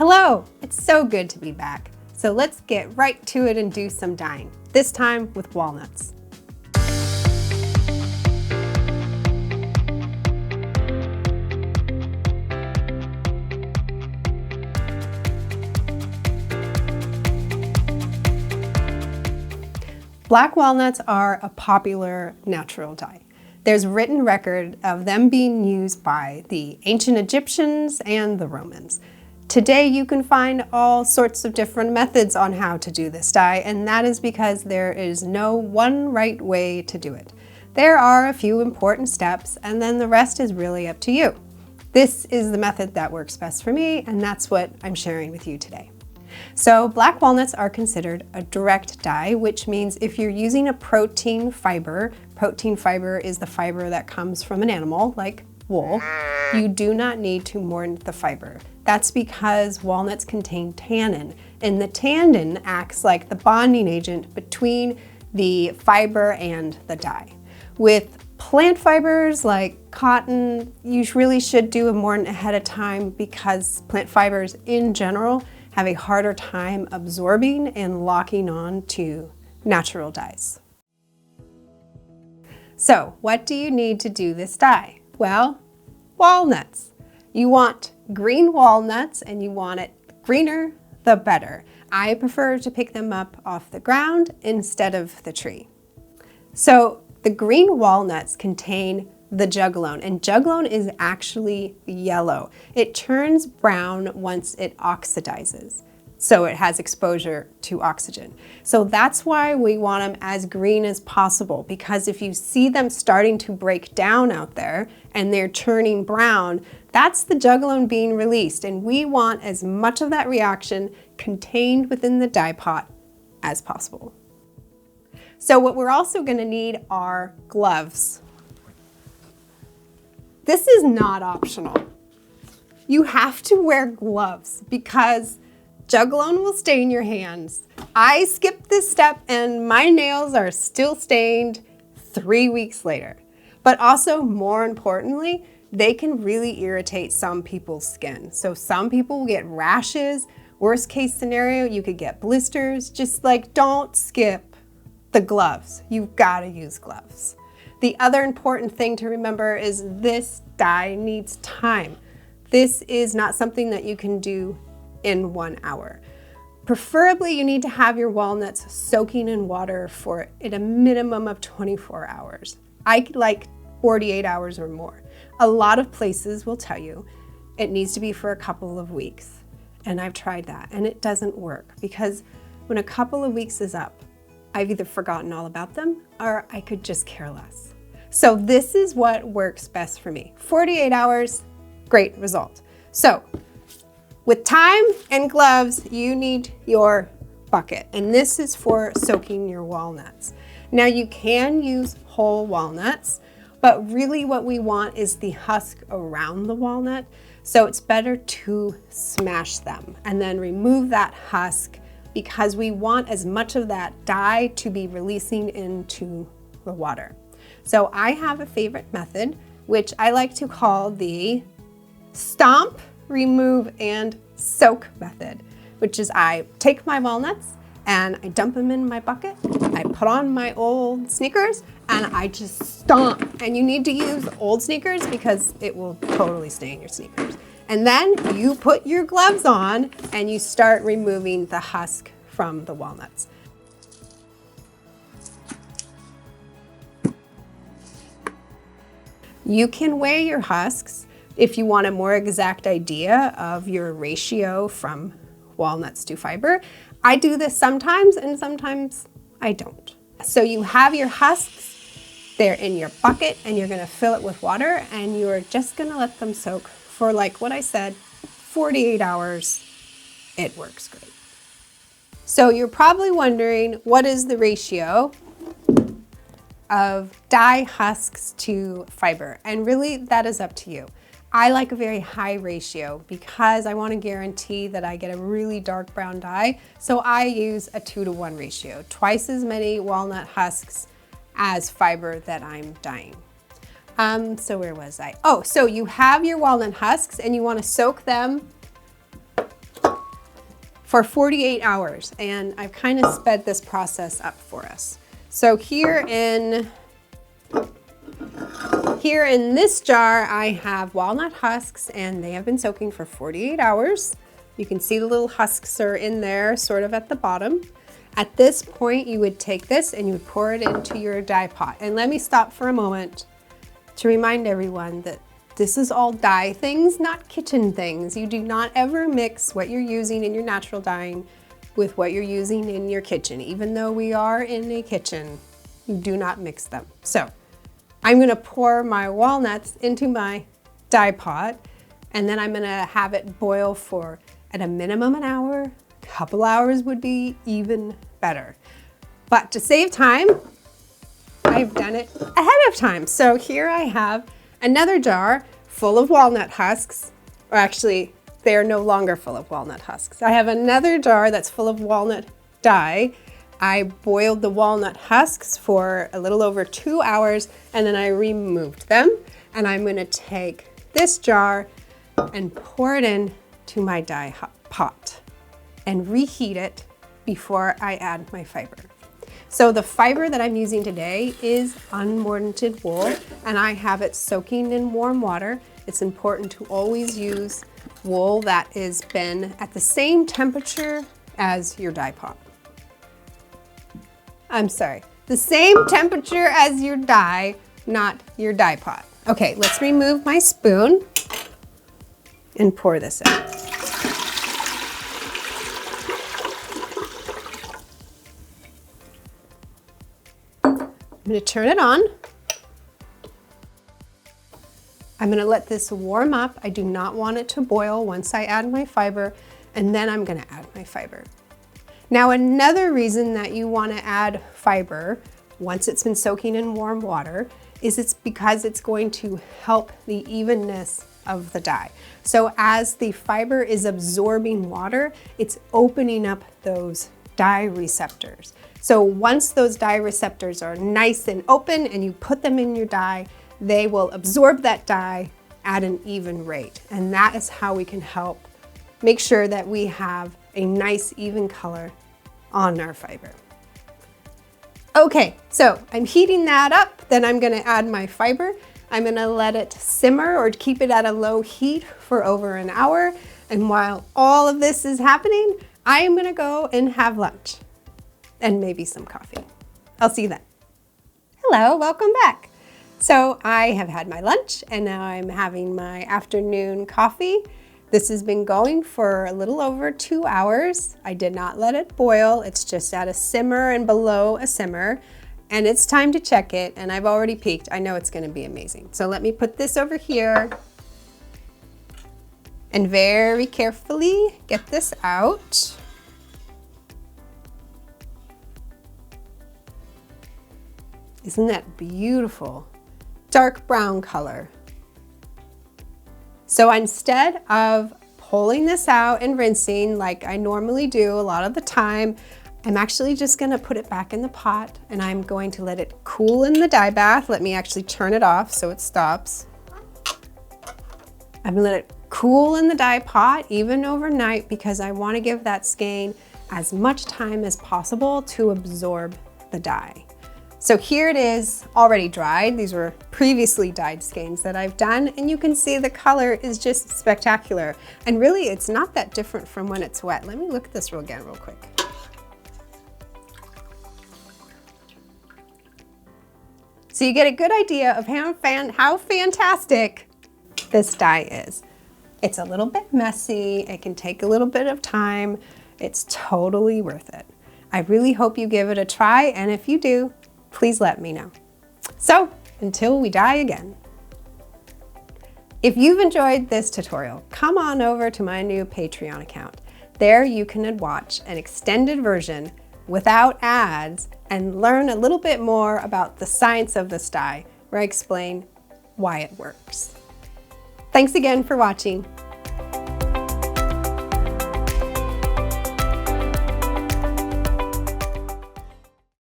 Hello, it's so good to be back. So let's get right to it and do some dyeing, this time with walnuts. Black walnuts are a popular natural dye. There's written record of them being used by the ancient Egyptians and the Romans. Today you can find all sorts of different methods on how to do this dye, and that is because there is no one right way to do it. There are a few important steps, and then the rest is really up to you. This is the method that works best for me, and that's what I'm sharing with you today. So black walnuts are considered a direct dye, which means if you're using a protein fiber is the fiber that comes from an animal like wool, you do not need to mordant the fiber. That's because walnuts contain tannin, and the tannin acts like the bonding agent between the fiber and the dye. With plant fibers like cotton, you really should do a mordant ahead of time because plant fibers in general have a harder time absorbing and locking on to natural dyes. So what do you need to do this dye? Well, walnuts. You want green walnuts, and you want it greener the better. I prefer to pick them up off the ground instead of the tree. So the green walnuts contain the juglone, and juglone is actually yellow. It turns brown once it oxidizes, so it has exposure to oxygen. So that's why we want them as green as possible, because if you see them starting to break down out there and they're turning brown, that's the juglone being released, and we want as much of that reaction contained within the dye pot as possible. So what we're also going to need are gloves. This is not optional. You have to wear gloves because juglone will stain your hands. I skipped this step and my nails are still stained 3 weeks later. But also, more importantly, they can really irritate some people's skin. So some people will get rashes. Worst case scenario, you could get blisters. Just like, don't skip the gloves. You've got to use gloves. The other important thing to remember is this dye needs time. This is not something that you can do in 1 hour. Preferably, you need to have your walnuts soaking in water for at a minimum of 24 hours. I like 48 hours or more. A lot of places will tell you it needs to be for a couple of weeks. And I've tried that, and it doesn't work because when a couple of weeks is up, I've either forgotten all about them or I could just care less. So this is what works best for me. 48 hours, great result. So with time and gloves, you need your bucket, and this is for soaking your walnuts. Now you can use whole walnuts, but really what we want is the husk around the walnut. So it's better to smash them and then remove that husk because we want as much of that dye to be releasing into the water. So I have a favorite method, which I like to call the stomp, remove, and soak method, which is I take my walnuts and I dump them in my bucket, I put on my old sneakers, and I just stomp. And you need to use old sneakers because it will totally stain your sneakers. And then you put your gloves on and you start removing the husk from the walnuts. You can weigh your husks if you want a more exact idea of your ratio from walnuts to fiber. I do this sometimes and sometimes I don't. So you have your husks, they're in your bucket, and you're gonna fill it with water, and you're just gonna let them soak for, like what I said, 48 hours. It works great. So you're probably wondering, what is the ratio of dye husks to fiber? And really, that is up to you. I like a very high ratio because I want to guarantee that I get a really dark brown dye. So I use a 2-to-1 ratio, twice as many walnut husks as fiber that I'm dyeing. So where was I? Oh, so you have your walnut husks and you want to soak them for 48 hours. And I've kind of sped this process up for us. So here in this jar, I have walnut husks, and they have been soaking for 48 hours. You can see the little husks are in there, sort of at the bottom. At this point, you would take this and you would pour it into your dye pot. And let me stop for a moment to remind everyone that this is all dye things, not kitchen things. You do not ever mix what you're using in your natural dyeing with what you're using in your kitchen. Even though we are in a kitchen, you do not mix them. So I'm gonna pour my walnuts into my dye pot, and then I'm gonna have it boil for, at a minimum, an hour. Couple hours would be even better. But to save time, I've done it ahead of time. So here I have another jar full of walnut husks, or actually, they are no longer full of walnut husks. I have another jar that's full of walnut dye. I boiled the walnut husks for a little over 2 hours, and then I removed them. And I'm gonna take this jar and pour it in to my dye pot and reheat it before I add my fiber. So the fiber that I'm using today is unmordanted wool, and I have it soaking in warm water. It's important to always use wool that has been at the same temperature as your dye pot. I'm sorry, the same temperature as your dye, not your dye pot. Okay, let's remove my spoon and pour this in. I'm gonna turn it on. I'm gonna let this warm up. I do not want it to boil once I add my fiber, and then I'm gonna add my fiber. Now, another reason that you wanna add fiber once it's been soaking in warm water is it's because it's going to help the evenness of the dye. So as the fiber is absorbing water, it's opening up those dye receptors. So once those dye receptors are nice and open and you put them in your dye, they will absorb that dye at an even rate. And that is how we can help make sure that we have a nice even color on our fiber. Okay, so I'm heating that up, then I'm gonna add my fiber. I'm gonna let it simmer or keep it at a low heat for over an hour. And while all of this is happening, I am gonna go and have lunch and maybe some coffee. I'll see you then. Hello, welcome back. So I have had my lunch and now I'm having my afternoon coffee. This has been going for a little over 2 hours. I did not let it boil. It's just at a simmer and below a simmer. And it's time to check it, and I've already peeked. I know it's gonna be amazing. So let me put this over here and very carefully get this out. Isn't that beautiful? Dark brown color. So instead of pulling this out and rinsing like I normally do a lot of the time, I'm actually just gonna put it back in the pot and I'm going to let it cool in the dye bath. Let me actually turn it off so it stops. I'm gonna let it cool in the dye pot even overnight because I wanna give that skein as much time as possible to absorb the dye. So here it is already dried. These were previously dyed skeins that I've done, and you can see the color is just spectacular. And really it's not that different from when it's wet. Let me look at this again real quick. So you get a good idea of how fantastic this dye is. It's a little bit messy. It can take a little bit of time. It's totally worth it. I really hope you give it a try, and if you do, please let me know. So until we dye again. If you've enjoyed this tutorial, come on over to my new Patreon account. There you can watch an extended version without ads and learn a little bit more about the science of this dye, where I explain why it works. Thanks again for watching.